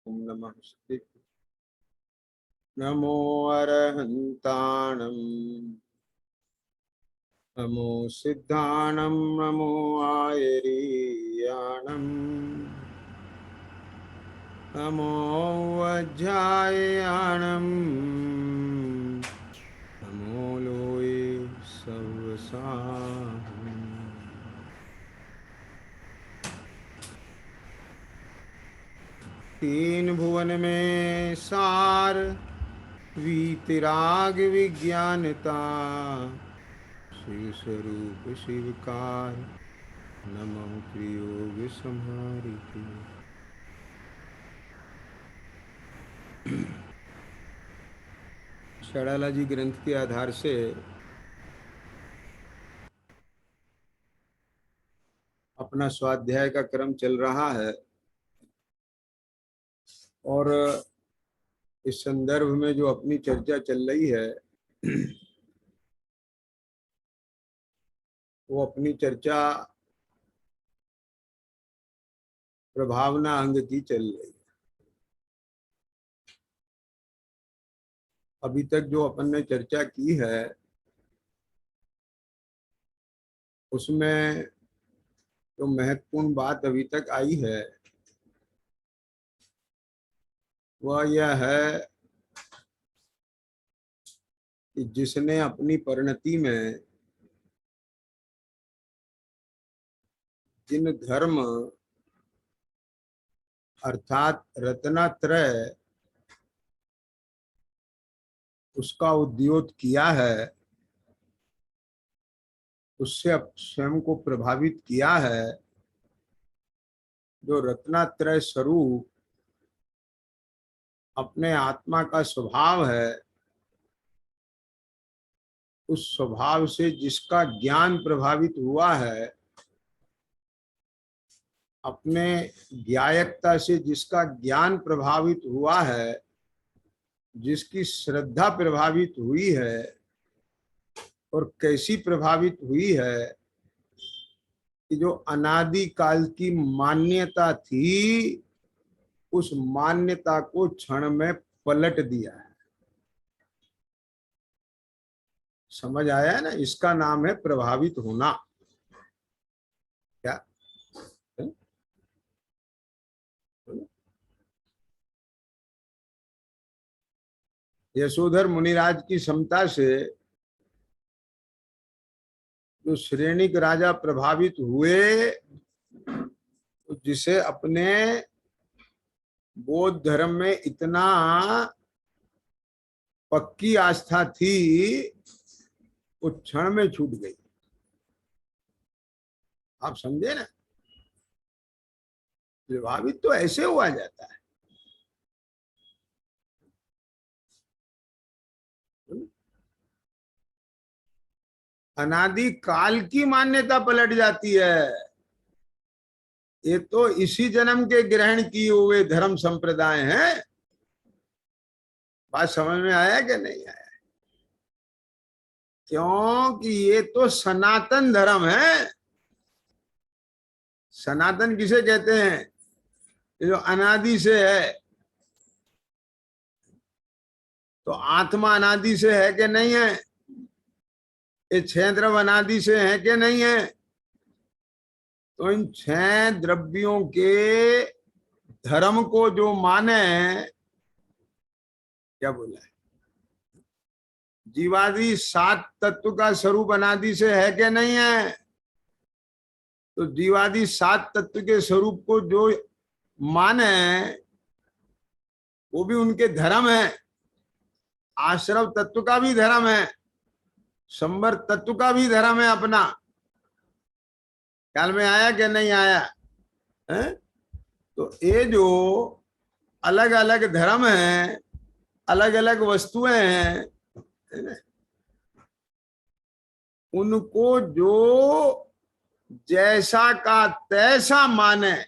नमस्ते। नमो अरहन्ताणं नमो सिद्धाणं नमो आयरीयाणं नमो वज्रायाणं नमो लोये सर्वसाहम्। तीन भुवन में सार वीतराग विज्ञानता शिव स्वरूप शिवकार नमः त्रियोग संहारी। षडाला जी ग्रंथ के आधार से अपना स्वाध्याय का क्रम चल रहा है और इस संदर्भ में जो अपनी चर्चा चल रही है वो अपनी चर्चा प्रभावना अंग की चल रही है। अभी तक जो अपन ने चर्चा की है उसमें जो महत्वपूर्ण बात अभी तक आई है वह यह है कि जिसने अपनी परिणति में जिन धर्म अर्थात रत्नात्रय उसका उद्योग किया है, उससे स्वयं को प्रभावित किया है, जो रत्नात्रय स्वरूप अपने आत्मा का स्वभाव है, उस स्वभाव से जिसका ज्ञान प्रभावित हुआ है, अपने ज्ञायकता से जिसका ज्ञान प्रभावित हुआ है, जिसकी श्रद्धा प्रभावित हुई है और कैसी प्रभावित हुई है कि जो अनादि काल की मान्यता थी उस मान्यता को क्षण में पलट दिया है। समझ आया है ना? इसका नाम है प्रभावित होना। क्या यशोधर मुनिराज की समता से जो श्रेणिक राजा प्रभावित हुए, जिसे अपने बौद्ध धर्म में इतना पक्की आस्था थी वो क्षण में छूट गई। आप समझे ना? प्रभावित तो ऐसे हुआ जाता है। अनादि काल की मान्यता पलट जाती है। ये तो इसी जन्म के ग्रहण किए हुए धर्म संप्रदाय हैं। बात समझ में आया कि नहीं आया? क्योंकि ये तो सनातन धर्म है। सनातन किसे कहते हैं? जो अनादि से है। तो आत्मा अनादि से है कि नहीं है? ये छह द्रव्य अनादि से है कि नहीं है? तो इन छह द्रव्यों के धर्म को जो माने, क्या बोला है? जीवादि सात तत्व का स्वरूप अनादि से है कि नहीं है? तो जीवादि सात तत्व के स्वरूप को जो माने वो भी उनके धर्म है। आश्रव तत्व का भी धर्म है, संवर तत्व का भी धर्म है अपना। ख्याल में आया कि नहीं आया है? तो ये जो अलग अलग धर्म हैं, अलग अलग वस्तुएं हैं, उनको जो जैसा का तैसा माने,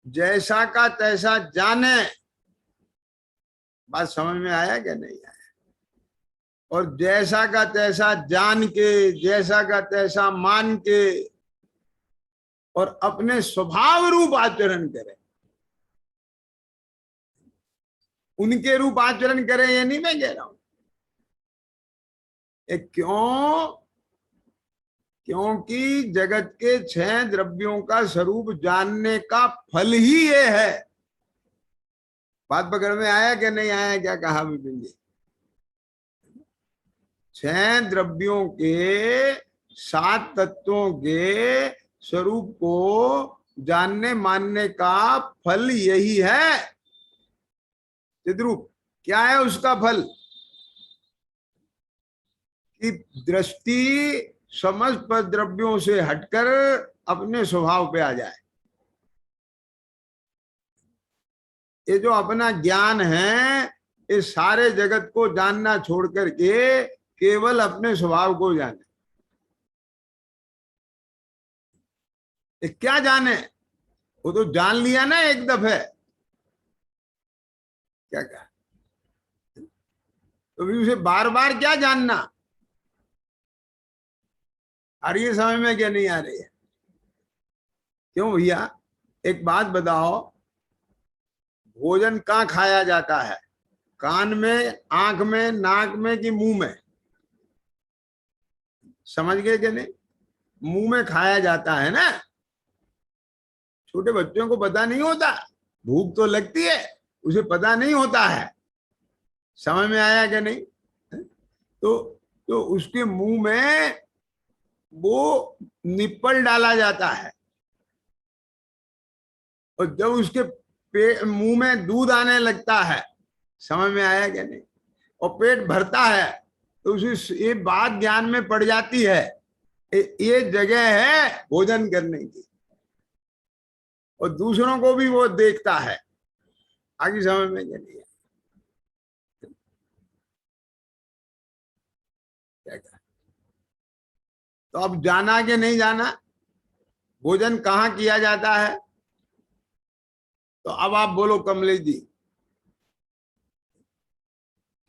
जैसा का तैसा जाने। बात समझ में आया कि नहीं आया? और जैसा का तैसा जान के, जैसा का तैसा मान के और अपने स्वभाव रूप आचरण करे। उनके रूप आचरण करें, ये नहीं मैं कह रहा हूं। क्यों? क्योंकि जगत के 6 द्रव्यों का स्वरूप जानने का फल ही ये है। बात पकड़ में आया कि नहीं आया? क्या कहा विपिन जी? 6 द्रव्यों के 7 तत्वों के स्वरूप को जानने मानने का फल यही है। चिद्रूप क्या है उसका फल? कि दृष्टि समस्त द्रव्यों से हटकर अपने स्वभाव पे आ जाए। ये जो अपना ज्ञान है, इस सारे जगत को जानना छोड़ करके केवल अपने स्वभाव को जाने। ये क्या जाने? वो तो जान लिया ना एक दफे। क्या कहा? तो भी उसे बार बार क्या जानना? आ रही है समझ में क्या नहीं आ रही है? क्यों भैया? एक बात बताओ, भोजन कहाँ खाया जाता है? कान में, आंख में, नाक में कि मुंह में? समझ गए कि नहीं? मुंह में खाया जाता है ना। छोटे बच्चों को पता नहीं होता, भूख तो लगती है, उसे पता नहीं होता है। समझ में आया कि नहीं? तो उसके मुंह में वो निप्पल डाला जाता है, और जब उसके मुंह में दूध आने लगता है, समझ में आया कि नहीं, और पेट भरता है, तो उसे ये बात ज्ञान में पड़ जाती है, ये जगह है भोजन करने की, और दूसरों को भी वो देखता है। आगे समझ में नहीं है? क्या कहा? तो अब जाना कि नहीं जाना, भोजन कहाँ किया जाता है? तो अब आप बोलो कमलेश जी,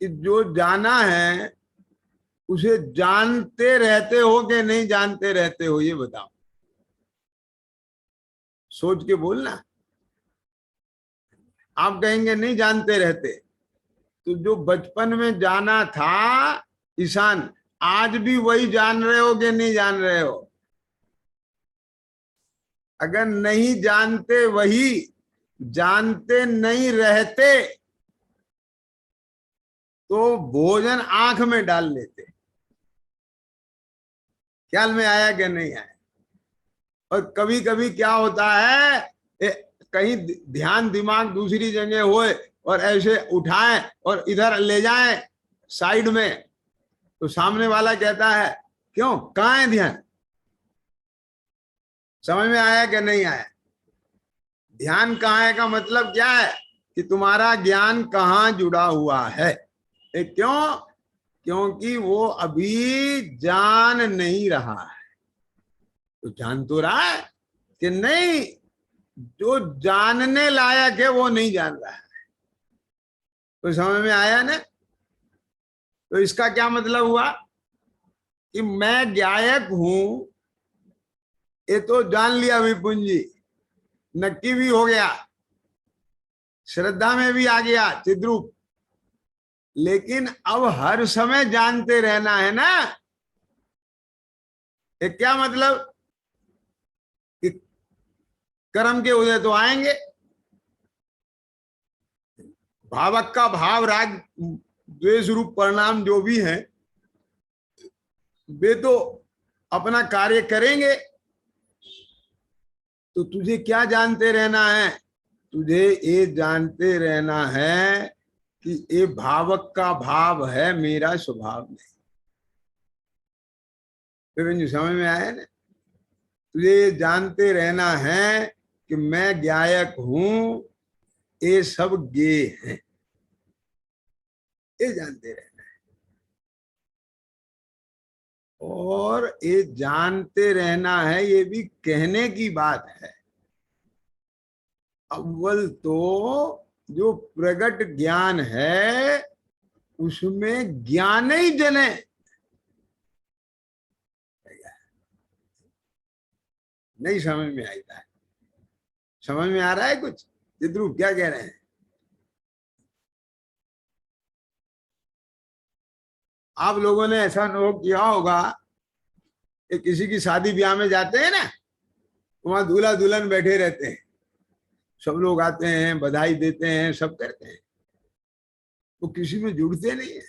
कि जो जाना है उसे जानते रहते हो कि नहीं जानते रहते हो, ये बताओ, सोच के बोलना। आप कहेंगे नहीं जानते रहते, तो जो बचपन में जाना था ईशान, आज भी वही जान रहे हो कि नहीं जान रहे हो? अगर नहीं जानते, वही जानते नहीं रहते, तो भोजन आंख में डाल लेते। ख्याल में आया कि नहीं आया? और कभी कभी क्या होता है, कहीं ध्यान दिमाग दूसरी जगह होए और ऐसे उठाएं और इधर ले जाएं साइड में, तो सामने वाला कहता है क्यों, कहाँ है ध्यान? समझ में आया कि नहीं आया? ध्यान कहाँ है का मतलब क्या है? कि तुम्हारा ज्ञान कहाँ जुड़ा हुआ है। क्यों? क्योंकि वो अभी जान नहीं रहा है। तो जान तो रहा है कि नहीं, जो जानने लायक है वो नहीं जान रहा है। तो समझ में आया ना? तो इसका क्या मतलब हुआ? कि मैं गायक हूं, ये तो जान लिया विपुन जी, नक्की भी हो गया, श्रद्धा में भी आ गया चिद्रूप, लेकिन अब हर समय जानते रहना है ना। ये क्या मतलब? कि कर्म के उदय तो आएंगे, भावक का भाव, राग द्वेष रूप परिणाम जो भी है, वे तो अपना कार्य करेंगे। तो तुझे क्या जानते रहना है? तुझे ये जानते रहना है कि ये भावक का भाव है, मेरा स्वभाव नहीं। फिर समझ में आया ना? तुझे ये जानते रहना है कि मैं गायक हूं, ये सब गे हैं, ये जानते रहना। और ये जानते रहना है, ये भी कहने की बात है। अव्वल तो जो प्रगट ज्ञान है उसमें ज्ञान ही जने। नहीं समझ में आता है? समझ में आ रहा है कुछ? चिद्रूप क्या कह रहे हैं? आप लोगों ने ऐसा अनुभव किया होगा कि किसी की शादी ब्याह में जाते हैं ना, वहां दूल्हा दुल्हन बैठे रहते हैं, सब लोग आते हैं, बधाई देते हैं, सब करते हैं, वो किसी में जुड़ते नहीं है।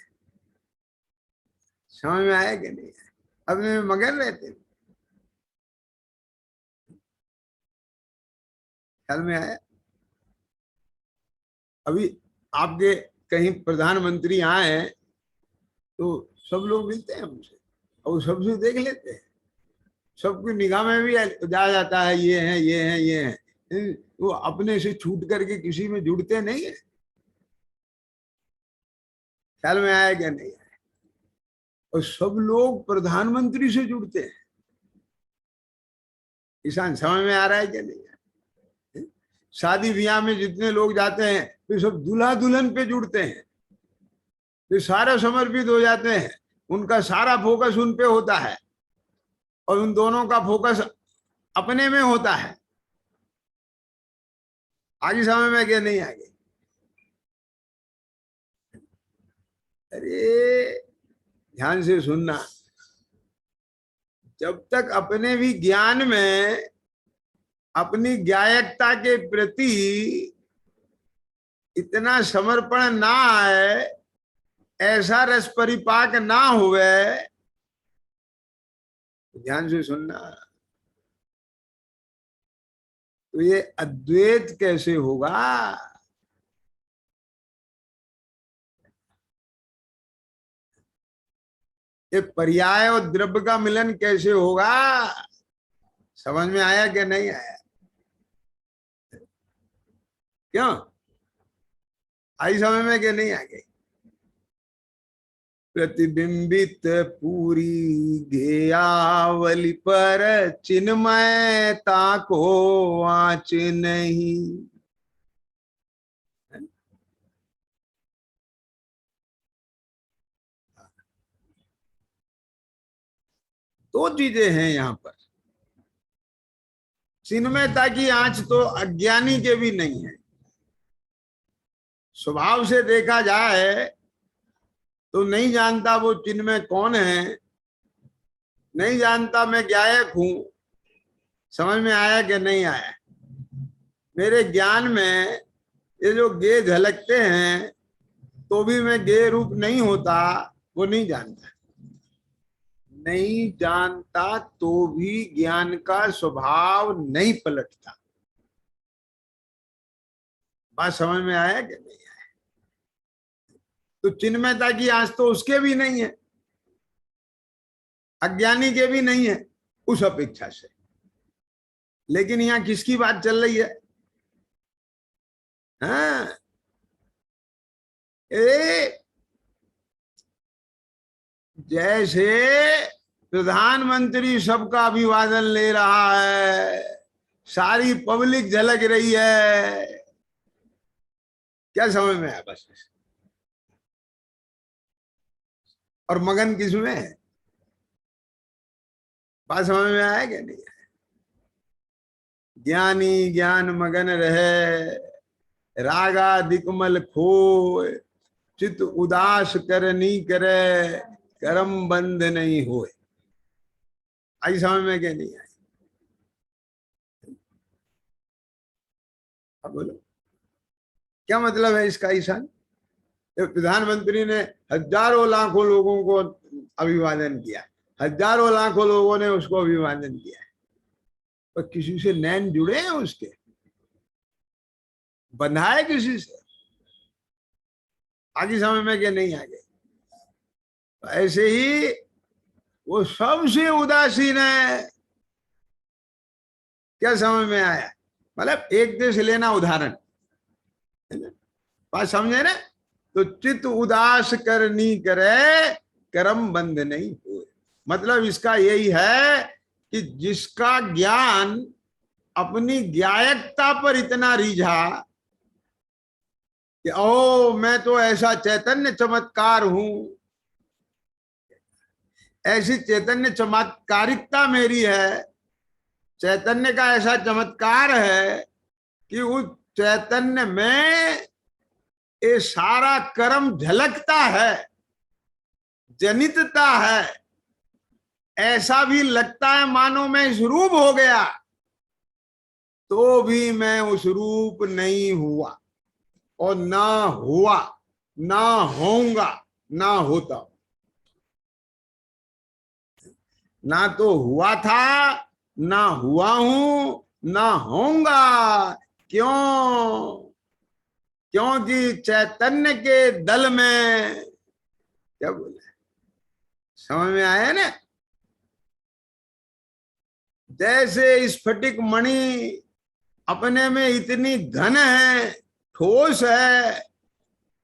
समझ में आया कि नहीं? अपने में मगन रहते हैं। ख्याल में आया? अभी आपके कहीं प्रधानमंत्री आए तो सब लोग मिलते हैं हमसे और सबसे देख लेते हैं, सबकी निगाह में भी जा जाता है, ये है ये है ये है। वो अपने से छूट करके किसी में जुड़ते नहीं है। ख्याल में आया क्या? नहीं आया? और सब लोग प्रधानमंत्री से जुड़ते हैं। किसान समझ में आ रहा है क्या? नहीं है? शादी ब्याह में जितने लोग जाते हैं वे सब दूल्हा दुल्हन पे जुड़ते हैं, वे सारे समर्पित हो जाते हैं, उनका सारा फोकस उन पे होता है और उन दोनों का फोकस अपने में होता है। आगे समझ में क्या? नहीं आगे? अरे ध्यान से सुनना, जब तक अपने भी ज्ञान में अपनी ज्ञायकता के प्रति इतना समर्पण ना आए, ऐसा रस परिपाक ना हुए, ध्यान से सुनना, तो ये अद्वैत कैसे होगा? ये पर्याय और द्रव्य का मिलन कैसे होगा? समझ में आया कि नहीं आया? क्यों आई समझ में कि नहीं आ गई? प्रतिबिंबित पूरी घेयावली पर चिन्मयता को आँच नहीं। दो चीजें हैं यहाँ पर। चिन्मयता की आँच तो अज्ञानी के भी नहीं है। स्वभाव से देखा जाए तो नहीं जानता वो चिन्मय कौन है, नहीं जानता मैं ज्ञायक हूं। समझ में आया कि नहीं आया? मेरे ज्ञान में ये जो गे झलकते हैं तो भी मैं गे रूप नहीं होता, वो नहीं जानता। नहीं जानता तो भी ज्ञान का स्वभाव नहीं पलटता। बात समझ में आया कि नहीं आया? तो चिन्मयता की आँच तो उसके भी नहीं है, अज्ञानी के भी नहीं है उस अपेक्षा से। लेकिन यहाँ किसकी बात चल रही है? हाँ, जैसे प्रधानमंत्री सबका अभिवादन ले रहा है, सारी पब्लिक झलक रही है, क्या समझ में आया? बस और मगन किसमें है? बात समझ में आया क्या? नहीं? ज्ञानी ज्ञान मगन रहे, रागा दिकमल खोए, चित उदास करनी करे, कर्म बंध नहीं होए। आई समझ में क्या? नहीं आई? अब बोलो क्या मतलब है इसका? ईशान प्रधानमंत्री ने हजारों लाखों लोगों को अभिवादन किया, हजारों लाखों लोगों ने उसको अभिवादन किया, पर किसी से नैन जुड़े हैं उसके? बंधा है किसी से? आगे समझ में क्या? नहीं आगे? ऐसे ही वो सबसे उदासीन है। क्या समझ में आया? मतलब एक देश लेना उदाहरण, बात समझे ना? तो चित्त उदास करनी करे, कर्म बंध नहीं हुए। मतलब इसका यही है कि जिसका ज्ञान अपनी ज्ञायकता पर इतना रिझा कि ओ मैं तो ऐसा चैतन्य चमत्कार हूं, ऐसी चैतन्य चमत्कारिकता मेरी है, चैतन्य का ऐसा चमत्कार है कि उस चैतन्य में ये सारा कर्म झलकता है, जनितता है, ऐसा भी लगता है मानो मैं इस रूप हो गया, तो भी मैं उस रूप नहीं हुआ और ना हुआ, ना होऊंगा, ना होता। ना तो हुआ था, ना हुआ हूं, ना होऊंगा। क्यों? क्योंकि चैतन्य के दल में, क्या बोले, समझ में आया ना? जैसे स्फटिक मणि अपने में इतनी घन है, ठोस है,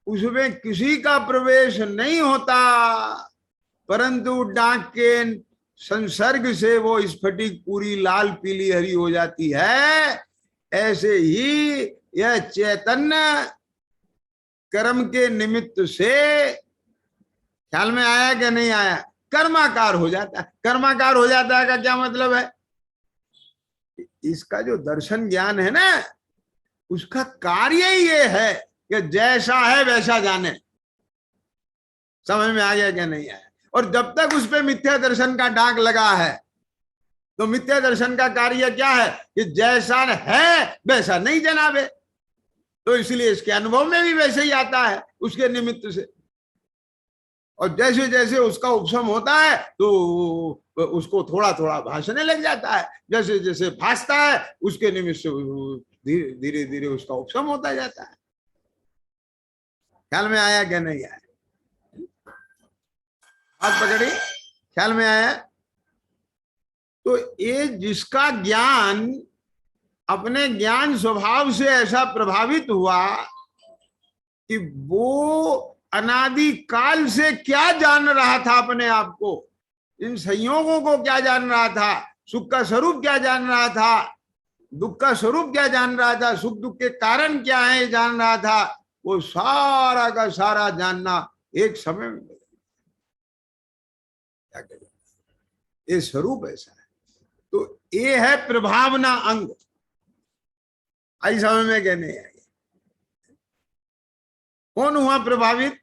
उसमें किसी का प्रवेश नहीं होता, परंतु डाक के संसर्ग से वो स्फटिक पूरी लाल पीली हरी हो जाती है। ऐसे ही यह चैतन्य कर्म के निमित्त से, ख्याल में आया कि नहीं आया, कर्माकार हो जाता है। कर्माकार हो जाता है का क्या मतलब है? इसका जो दर्शन ज्ञान है ना, उसका कार्य ही ये है कि जैसा है वैसा जाने। समझ में आ गया क्या नहीं आया? और जब तक उस पे मिथ्या दर्शन का दाग लगा है, तो मिथ्या दर्शन का कार्य क्या है कि जैसा है वैसा नहीं जनाबे। तो इसलिए इसके अनुभव में भी वैसे ही आता है उसके निमित्त से। और जैसे जैसे उसका उपशम होता है तो उसको थोड़ा थोड़ा भाषने लग जाता है। जैसे जैसे भासता है उसके निमित्त से धीरे धीरे उसका उपशम होता जाता है। ख्याल में आया क्या नहीं आया? हाथ पकड़ी, ख्याल में आया? तो ये जिसका ज्ञान अपने ज्ञान स्वभाव से ऐसा प्रभावित हुआ कि वो अनादि काल से क्या जान रहा था अपने आप को, इन संयोगों को क्या जान रहा था, सुख का स्वरूप क्या जान रहा था, दुख का स्वरूप क्या जान रहा था, सुख दुख के कारण क्या है जान रहा था, वो सारा का सारा जानना एक समय में क्या करें, ये स्वरूप ऐसा है। तो ये है प्रभावना अंग। आई समझ में क्या नहीं आई? कौन हुआ प्रभावित?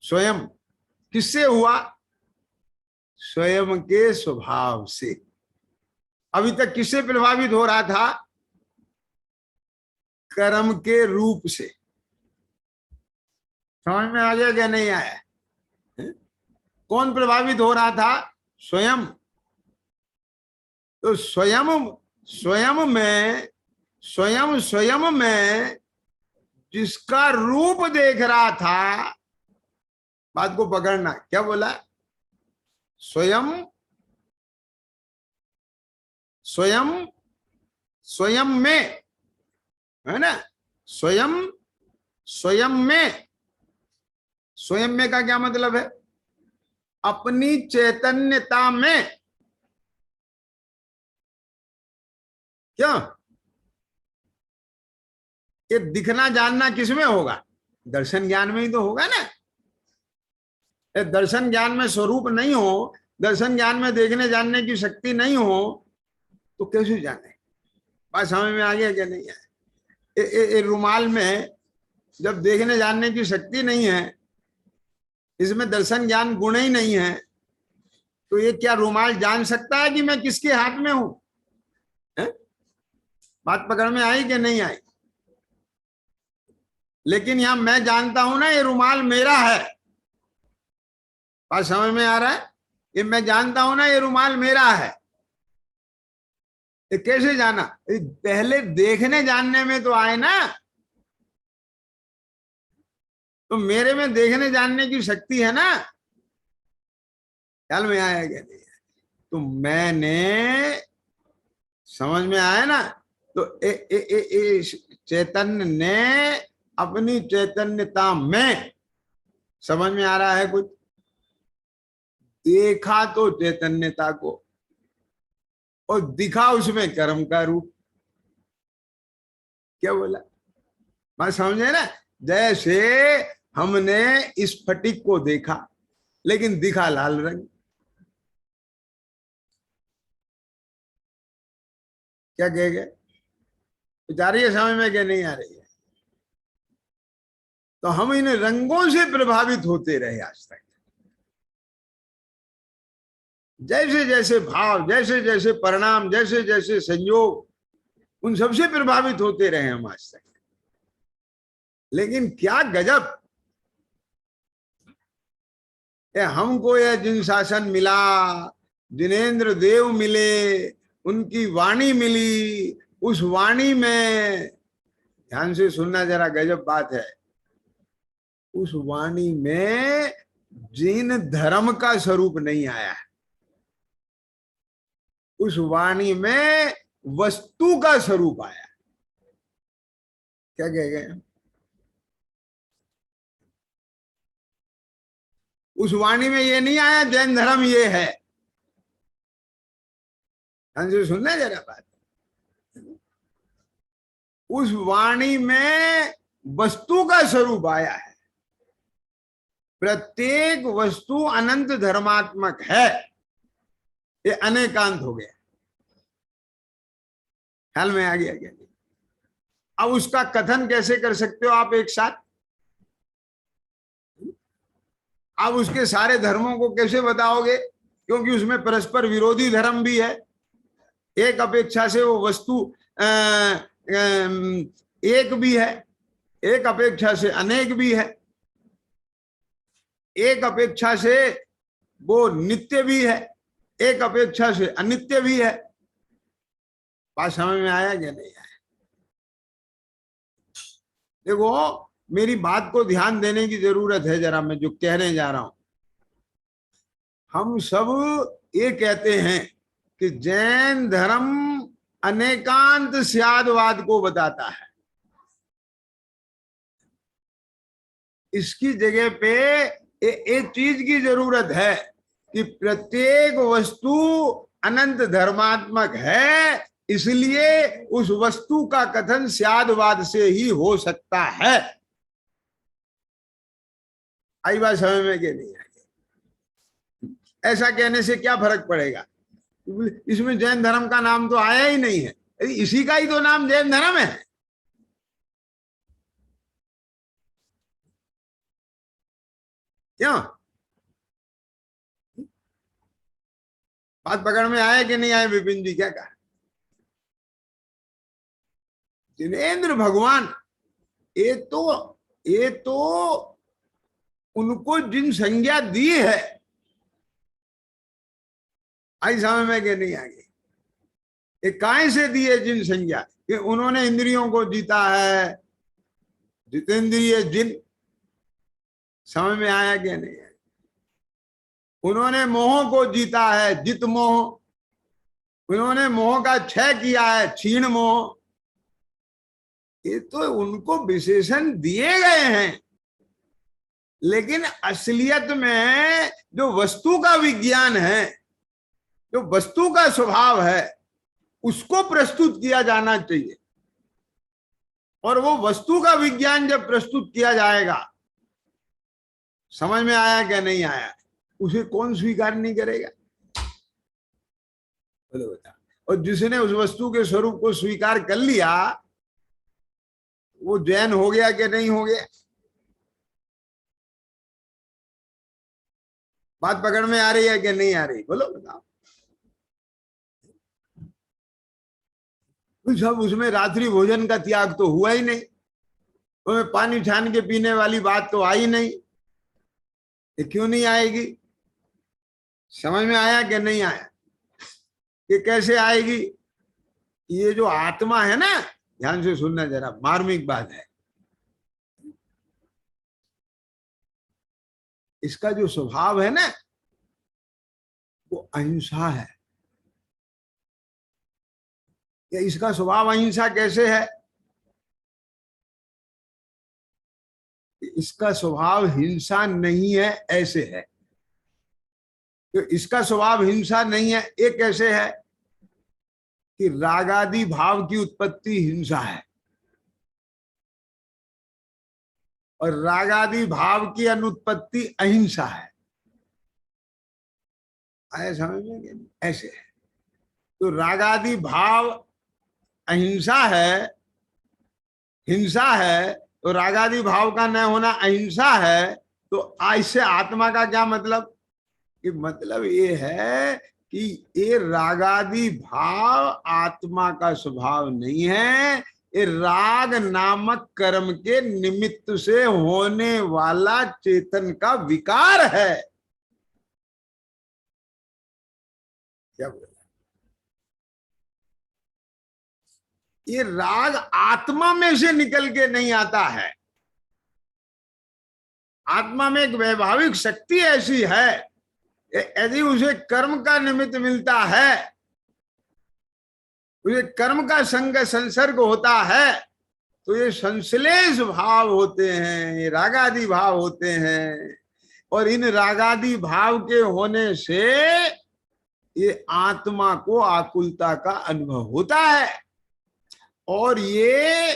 स्वयं। किससे हुआ? स्वयं के स्वभाव से। अभी तक किससे प्रभावित हो रहा था? कर्म के रूप से। समझ में आ गया क्या नहीं आया? कौन प्रभावित हो रहा था? स्वयं। तो स्वयं स्वयं में जिसका रूप देख रहा था, बात को पकड़ना, क्या बोला? स्वयं स्वयं स्वयं में, है ना? स्वयं स्वयं में का क्या मतलब है? अपनी चैतन्यता में। क्यों? ये दिखना जानना किसमें होगा? दर्शन ज्ञान में ही तो होगा ना। दर्शन ज्ञान में स्वरूप नहीं हो, दर्शन ज्ञान में देखने जानने की शक्ति नहीं हो, तो कैसे जाने? बात समझ में आ गया क्या नहीं है? रुमाल में जब देखने जानने की शक्ति नहीं है, इसमें दर्शन ज्ञान गुण ही नहीं है, तो ये क्या रुमाल जान सकता है कि मैं किसके हाथ में हूं? बात पकड़ में आई कि नहीं आई? लेकिन यहां मैं जानता हूं ना, ये रुमाल मेरा है। बात समझ में आ रहा है? ये मैं जानता हूं ना, ये रुमाल मेरा है। ये कैसे जाना? पहले देखने जानने में तो आए ना। तो मेरे में देखने जानने की शक्ति है ना। ख्याल में आया क्या नहीं? तो मैंने, समझ में आया ना? तो चैतन्य ने अपनी चैतन्यता में, समझ में आ रहा है कुछ? देखा तो चैतन्यता को, और दिखा उसमें कर्म का रूप। क्या बोला? मैं समझे ना? जैसे हमने इस स्फटिक को देखा, लेकिन दिखा लाल रंग। क्या कह गए? जा रही है समझ में क्या नहीं आ रही है? तो हम इन रंगों से प्रभावित होते रहे आज तक। जैसे जैसे भाव, जैसे जैसे परिणाम, जैसे जैसे संयोग, उन सबसे प्रभावित होते रहे हम आज तक। लेकिन क्या गजब, हमको यह जिन शासन मिला, जिनेन्द्र देव मिले, उनकी वाणी मिली, उस वाणी में, ध्यान से सुनना जरा, गजब बात है, उस वाणी में जिन धर्म का स्वरूप नहीं आया है, उस वाणी में वस्तु का स्वरूप आया। क्या कह गए? उस वाणी में ये नहीं आया जैन धर्म ये है। ध्यान से सुनना जरा बात। उस वाणी में वस्तु का स्वरूप आया है। प्रत्येक वस्तु अनंत धर्मात्मक है, ये अनेकांत हो गया। ख्याल में आ गया क्या? अब उसका कथन कैसे कर सकते हो आप एक साथ? आप उसके सारे धर्मों को कैसे बताओगे? क्योंकि उसमें परस्पर विरोधी धर्म भी है। एक अपेक्षा से वो वस्तु एक भी है, एक अपेक्षा से अनेक भी है, एक अपेक्षा से वो नित्य भी है, एक अपेक्षा से अनित्य भी है। बात समझ में आया क्या नहीं आया? देखो, मेरी बात को ध्यान देने की जरूरत है जरा, मैं जो कहने जा रहा हूं। हम सब ये कहते हैं कि जैन धर्म अनेकांत स्यादवाद को बताता है। इसकी जगह पे एक चीज की जरूरत है कि प्रत्येक वस्तु अनंत धर्मात्मक है, इसलिए उस वस्तु का कथन स्यादवाद से ही हो सकता है। आई बात समझ में कि नहीं आई? ऐसा कहने से क्या फर्क पड़ेगा? इसमें जैन धर्म का नाम तो आया ही नहीं है, इसी का ही तो नाम जैन धर्म है। क्यों? बात पकड़ में आया कि नहीं आया? विपिन जी क्या कहा? जिनेन्द्र भगवान, ये तो उनको जिन संज्ञा दी है, आई समझ में कि नहीं आ गई? ये काहे से दी है जिन संज्ञा? कि उन्होंने इंद्रियों को जीता है, जितेंद्रिय जिन। समझ में आया कि नहीं आया? उन्होंने मोह को जीता है, जित मोह। उन्होंने मोह का क्षय किया है, क्षीण मोह। ये तो उनको विशेषण दिए गए हैं, लेकिन असलियत में जो वस्तु का विज्ञान है, जो वस्तु का स्वभाव है, उसको प्रस्तुत किया जाना चाहिए। और वो वस्तु का विज्ञान जब प्रस्तुत किया जाएगा, समझ में आया क्या नहीं आया, उसे कौन स्वीकार नहीं करेगा? बोलो बता। और जिसने उस वस्तु के स्वरूप को स्वीकार कर लिया, वो जैन हो गया कि नहीं हो गया? बात पकड़ में आ रही है कि नहीं आ रही? बोलो बताओ। सब उसमें रात्रि भोजन का त्याग तो हुआ ही नहीं, उसमें पानी छान के पीने वाली बात तो आई नहीं। ये क्यों नहीं आएगी? समझ में आया कि नहीं आया? ये कैसे आएगी? ये जो आत्मा है ना, ध्यान से सुनना जरा, मार्मिक बात है। इसका जो स्वभाव है ना, वो अहिंसा है। या इसका स्वभाव अहिंसा कैसे है? इसका स्वभाव हिंसा नहीं है, ऐसे है। तो इसका स्वभाव हिंसा नहीं है, ये कैसे है? कि रागादि भाव की उत्पत्ति हिंसा है, और रागादि भाव की अनुत्पत्ति अहिंसा है। आया समझ में? ऐसे है। तो रागादि भाव अहिंसा है, हिंसा है, तो रागादि भाव का न होना अहिंसा है। तो इससे आत्मा का क्या मतलब? कि मतलब ये है कि ये रागादि भाव आत्मा का स्वभाव नहीं है, ये राग नामक कर्म के निमित्त से होने वाला चेतन का विकार है। क्या बोला? ये राग आत्मा में से निकल के नहीं आता है। आत्मा में एक वैभाविक शक्ति ऐसी है, यदि उसे कर्म का निमित्त मिलता है, उसे कर्म का संग संसर्ग होता है, तो ये संश्लेष भाव होते हैं, ये रागादि भाव होते हैं। और इन रागादि भाव के होने से ये आत्मा को आकुलता का अनुभव होता है। और ये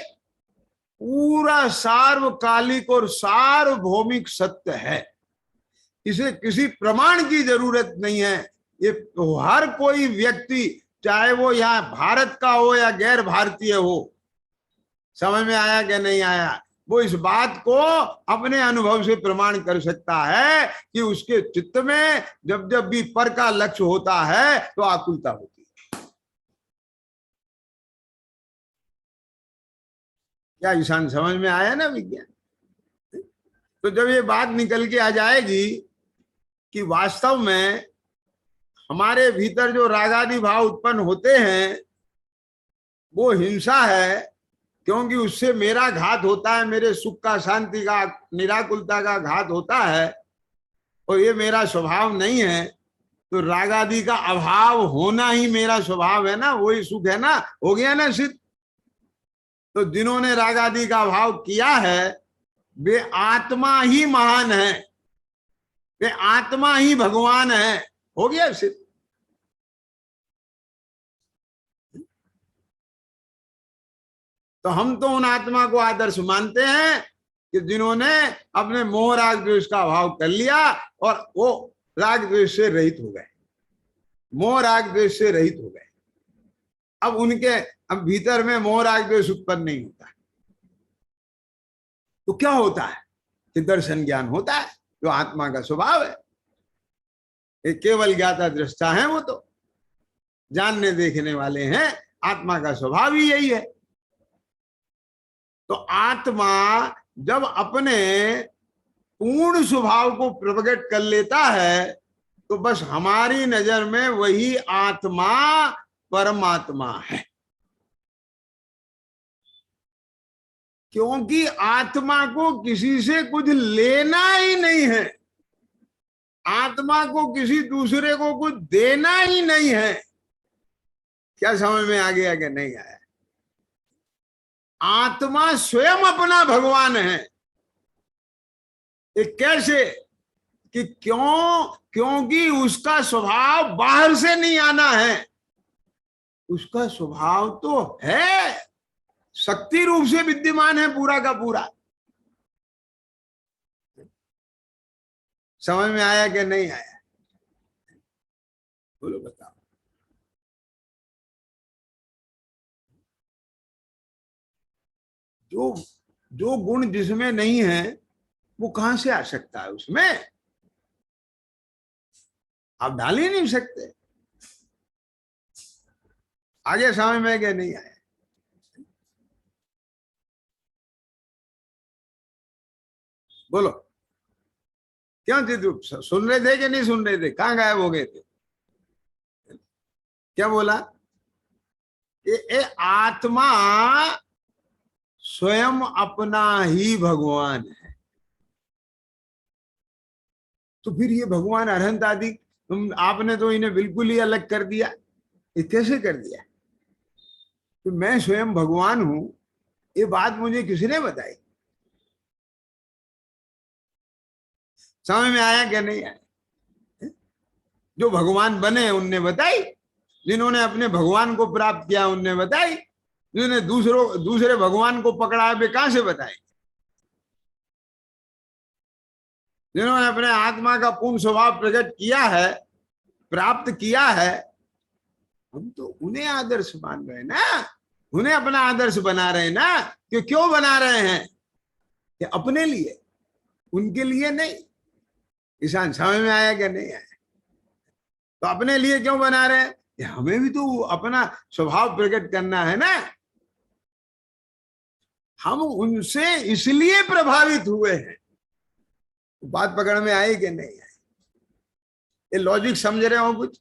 पूरा सार्वकालिक और सार्वभौमिक सत्य है, इसे किसी प्रमाण की जरूरत नहीं है। ये हर कोई व्यक्ति, चाहे वो यहाँ भारत का हो या गैर भारतीय हो, समझ में आया कि नहीं आया, वो इस बात को अपने अनुभव से प्रमाण कर सकता है कि उसके चित्त में जब जब भी पर का लक्ष्य होता है तो आकुलता होती है। क्या ईशान समझ में आया ना विज्ञान? तो जब ये बात निकल के आ जाएगी कि वास्तव में हमारे भीतर जो रागादि भाव उत्पन्न होते हैं वो हिंसा है, क्योंकि उससे मेरा घात होता है, मेरे सुख का, शांति का, निराकुलता का घात होता है, और ये मेरा स्वभाव नहीं है। तो रागादि का अभाव होना ही मेरा स्वभाव है ना, वही सुख है ना, हो गया ना सिद्ध। तो जिन्होंने रागादि का भाव किया है वे आत्मा ही महान है, वे आत्मा ही भगवान है, हो गया सिद्ध। तो हम तो उन आत्मा को आदर्श मानते हैं कि जिन्होंने अपने मोह राग द्वेष का भाव कर लिया और वो राग द्वेष से रहित हो गए, मोह राग द्वेष से रहित हो गए। अब उनके अब भीतर में मोह राग द्वेष उत्पन्न नहीं होता है। तो क्या होता है कि दर्शन ज्ञान होता है, जो आत्मा का स्वभाव है। ये केवल ज्ञाता दृष्टा है, वो तो जानने देखने वाले हैं, आत्मा का स्वभाव ही यही है। तो आत्मा जब अपने पूर्ण स्वभाव को प्रकट कर लेता है तो बस हमारी नजर में वही आत्मा परमात्मा है, क्योंकि आत्मा को किसी से कुछ लेना ही नहीं है, आत्मा को किसी दूसरे को कुछ देना ही नहीं है। क्या समझ में आ गया कि नहीं आया? आत्मा स्वयं अपना भगवान है। ये कैसे? कि क्योंकि उसका स्वभाव बाहर से नहीं आना है, उसका स्वभाव तो है, शक्ति रूप से विद्यमान है पूरा का पूरा। समझ में आया कि नहीं आया? बोलो बताओ। जो जो गुण जिसमें नहीं है वो कहां से आ सकता है? उसमें आप डाल ही नहीं सकते। आगे समझ में क्या नहीं आया? बोलो। क्यों चिद्रूप, सुन रहे थे कि नहीं सुन रहे थे? कहां गायब हो गए थे? क्या बोला? ये आत्मा स्वयं अपना ही भगवान है। तो फिर ये भगवान अरहंत आदि तुम आपने तो इन्हें बिल्कुल ही अलग कर दिया। ये कैसे कर दिया? तो मैं स्वयं भगवान हूं, ये बात मुझे किसी ने बताई? समझ में आया क्या नहीं आया? जो भगवान बने उनने बताई, जिन्होंने अपने भगवान को प्राप्त किया उनने बताई, जिन्होंने दूसरे भगवान को पकड़ा वे कहां से बताए? जिन्होंने अपने आत्मा का पूर्ण स्वभाव प्रकट किया है, प्राप्त किया है, हम तो उन्हें आदर्श मान रहे हैं ना, उन्हें अपना आदर्श बना रहे हैं ना। क्यों बना रहे हैं? कि अपने लिए, उनके लिए नहीं। ईशान समझ में आया क्या नहीं आया? तो अपने लिए क्यों बना रहे हैं? हमें भी तो अपना स्वभाव प्रकट करना है ना। हम उनसे इसलिए प्रभावित हुए हैं। बात पकड़ में आई कि नहीं आई? ये लॉजिक समझ रहे हो कुछ?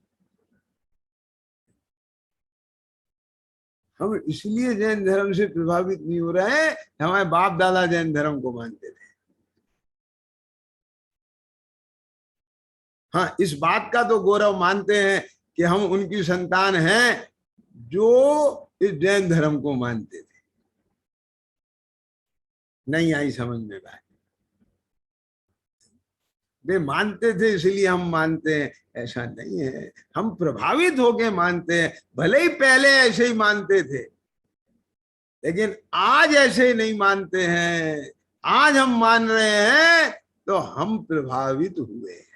हम इसलिए जैन धर्म से प्रभावित नहीं हो रहे हैं, हमारे बाप दादा जैन धर्म को मानते थे। हाँ, इस बात का तो गौरव मानते हैं कि हम उनकी संतान हैं जो इस जैन धर्म को मानते थे। नहीं आई समझ में बात? वे मानते थे इसलिए हम मानते हैं, ऐसा नहीं है। हम प्रभावित होके मानते हैं, भले ही पहले ऐसे ही मानते थे, लेकिन आज ऐसे नहीं मानते हैं। आज हम मान रहे हैं तो हम प्रभावित हुए हैं।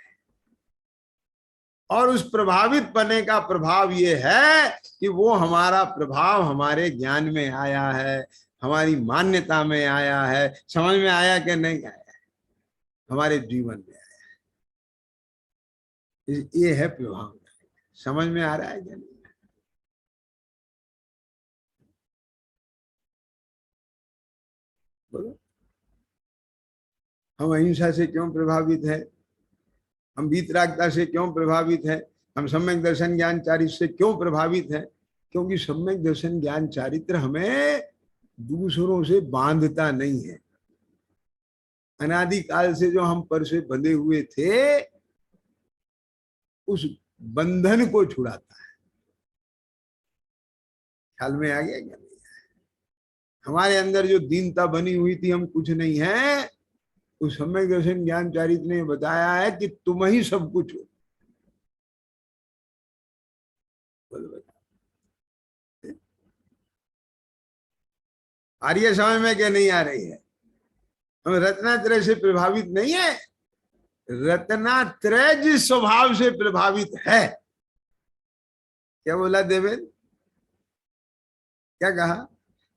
और उस प्रभावित पने का प्रभाव ये है कि वो हमारा प्रभाव हमारे ज्ञान में आया है, हमारी मान्यता में आया है। समझ में आया कि नहीं आया? हमारे जीवन में आया। ये है प्रभाव। समझ में आ रहा है क्या? नहीं? बोलो, हम अहिंसा से क्यों प्रभावित है? हम वीतरागता से क्यों प्रभावित है? हम सम्यक दर्शन ज्ञान चारित्र से क्यों प्रभावित है? क्योंकि सम्यक दर्शन ज्ञान चारित्र हमें दूसरों से बांधता नहीं है। अनादि काल से जो हम पर से बंधे हुए थे, उस बंधन को छुड़ाता है। ख्याल में आ गया क्या? नहीं? हमारे अंदर जो दीनता बनी हुई थी, हम कुछ नहीं है, उस सम्यक दर्शन ज्ञान चारित्र ने बताया है कि तुम ही सब कुछ हो। आ रही है समझ में क्या नहीं आ रही है? हम रत्नात्रय से प्रभावित नहीं है। रत्नात्रय जिस स्वभाव से प्रभावित है। क्या बोला देवेंद्र? क्या कहा?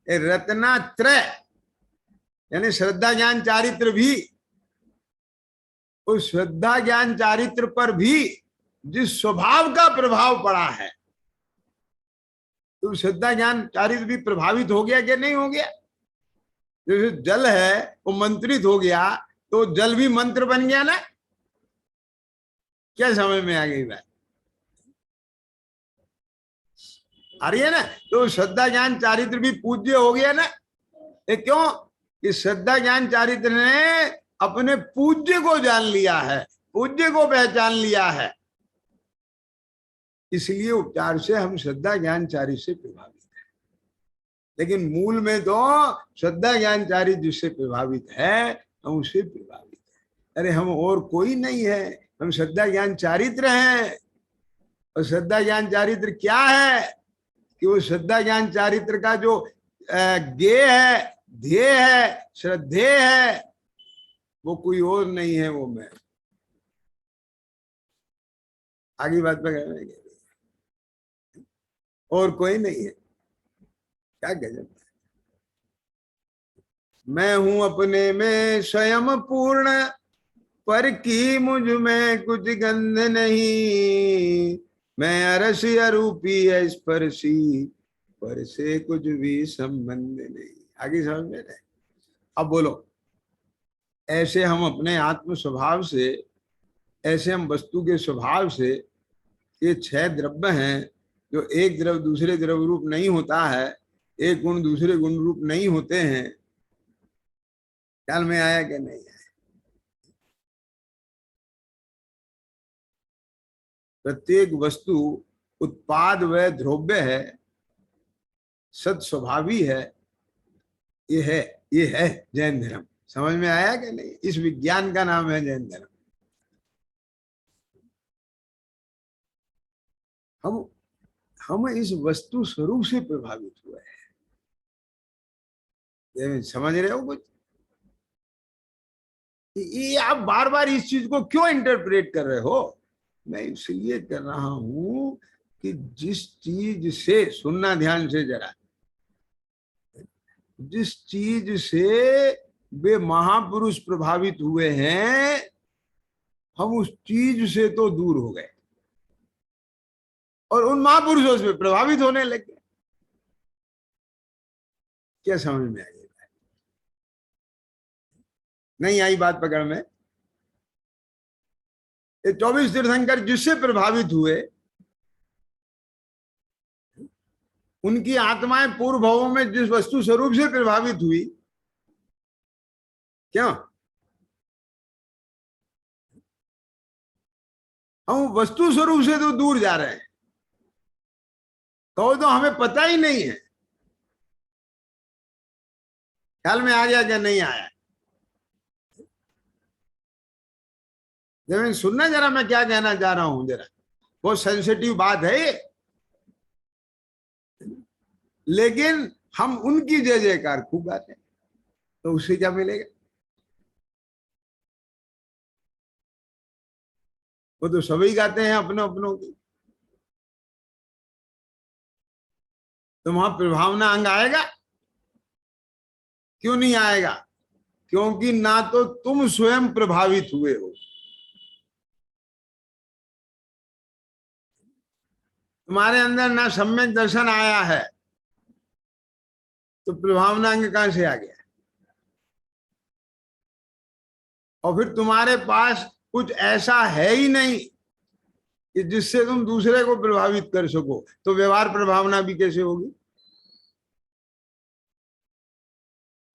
रत्नात्रय यानी श्रद्धा ज्ञान चारित्र भी, उस श्रद्धा ज्ञान चारित्र पर भी जिस स्वभाव का प्रभाव पड़ा है, तो श्रद्धा ज्ञान चारित्र भी प्रभावित हो गया कि नहीं हो गया? जैसे जल है वो मंत्रित हो गया, तो जल भी मंत्र बन गया ना। क्या समझ में आ गई बात? आ रही है ना? तो श्रद्धा ज्ञान चारित्र भी पूज्य हो गया ना। ये क्यों? कि श्रद्धा ज्ञान चारित्र ने अपने पूज्य को जान लिया है, पूज्य को पहचान लिया है। इसलिए उपचार से हम श्रद्धा ज्ञान चारित्र से प्रभावित है। लेकिन मूल में तो श्रद्धा ज्ञान चारित्र जिससे प्रभावित है, हम उससे प्रभावित है। अरे हम और कोई नहीं है, हम श्रद्धा ज्ञान चारित्र हैं। और श्रद्धा ज्ञान चारित्र क्या है? कि वो श्रद्धा ज्ञान चारित्र का जो ज्ञेय है, ध्येय है, श्रद्धेय है, वो कोई और नहीं है, वो मैं। आगे बात पर और कोई नहीं है। क्या गजब! मैं हूं अपने में स्वयं पूर्ण, पर की मुझ में कुछ गंध नहीं। मैं अरसी अरूपी स्पर्शी, पर से कुछ भी संबंध नहीं। आगे समझ में रहे? अब बोलो, ऐसे हम अपने आत्म स्वभाव से, ऐसे हम वस्तु के स्वभाव से, ये 6 द्रव्य हैं जो एक द्रव्य दूसरे द्रव्य रूप नहीं होता है, एक गुण दूसरे गुण रूप नहीं होते हैं। ख्याल में आया कि नहीं आया? प्रत्येक वस्तु उत्पाद व द्रव्य है, सद स्वभावी है। ये है जैन धर्म। समझ में आया कि नहीं? इस विज्ञान का नाम है जैन धर्म। हम इस वस्तु स्वरूप से प्रभावित हुए हैं। समझ रहे हो कुछ? ये आप बार बार इस चीज को क्यों इंटरप्रेट कर रहे हो? मैं इसलिए कर रहा हूं कि जिस चीज से, सुनना ध्यान से जरा, जिस चीज से वे महापुरुष प्रभावित हुए हैं, हम उस चीज से तो दूर हो गए। और उन महापुरुषों से प्रभावित होने लगे। क्या समझ में आई? नहीं आई बात पकड़ में? ये 24 तीर्थंकर जिससे प्रभावित हुए, उनकी आत्माएं पूर्व भवों में जिस वस्तु स्वरूप से प्रभावित हुई, क्यों हम वस्तु स्वरूप से तो दूर जा रहे हैं? कहो तो हमें पता ही नहीं है। ख्याल में आ गया क्या नहीं आया? जरा सुनना, जरा मैं क्या कहना चाह रहा हूं, जरा बहुत सेंसिटिव बात है ये, लेकिन हम उनकी जय जयकार खूब गाते हैं, तो उससे क्या मिलेगा? वो तो सभी गाते हैं अपनों अपनों की। तो वहां प्रभावना अंग आएगा? क्यों नहीं आएगा? क्योंकि ना तो तुम स्वयं प्रभावित हुए हो, तुम्हारे अंदर ना सम्यक दर्शन आया है, तो प्रभावना अंग कहां से आ गया? और फिर तुम्हारे पास कुछ ऐसा है ही नहीं कि जिससे तुम दूसरे को प्रभावित कर सको, तो व्यवहार प्रभावना भी कैसे होगी?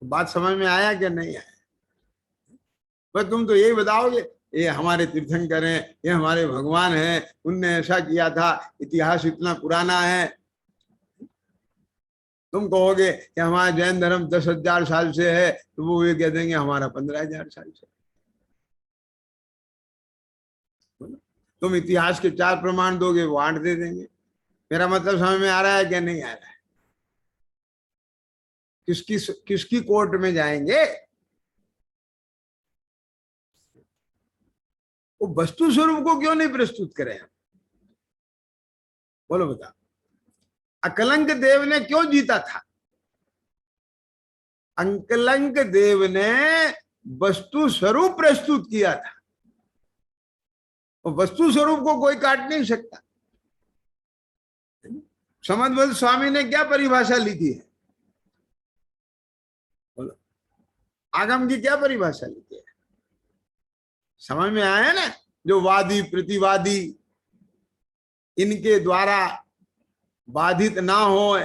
बात समझ में आया क्या नहीं आया? बस तुम तो यही बताओगे ये हमारे तीर्थंकर हैं, ये हमारे भगवान हैं, उनने ऐसा किया था, इतिहास इतना पुराना है। तुम कहोगे कि हमारा जैन धर्म 10,000 साल से है, तो वो ये कह देंगे हमारा 15,000 साल से। तुम इतिहास के 4 प्रमाण दोगे, वो 8 दे देंगे। मेरा मतलब समझ में आ रहा है क्या नहीं आ रहा है? किसकी किसकी कोर्ट में जाएंगे? वो वस्तु स्वरूप को क्यों नहीं प्रस्तुत करें हम? बोलो बता। अकलंक देव ने क्यों जीता था? अंकलंक देव ने वस्तु स्वरूप प्रस्तुत किया था, और वस्तु स्वरूप को कोई काट नहीं सकता। समदवत स्वामी ने क्या परिभाषा लिखी है? बोलो, आगम की क्या परिभाषा लिखी है? समझ में आया ना? जो वादी प्रतिवादी इनके द्वारा बाधित ना हो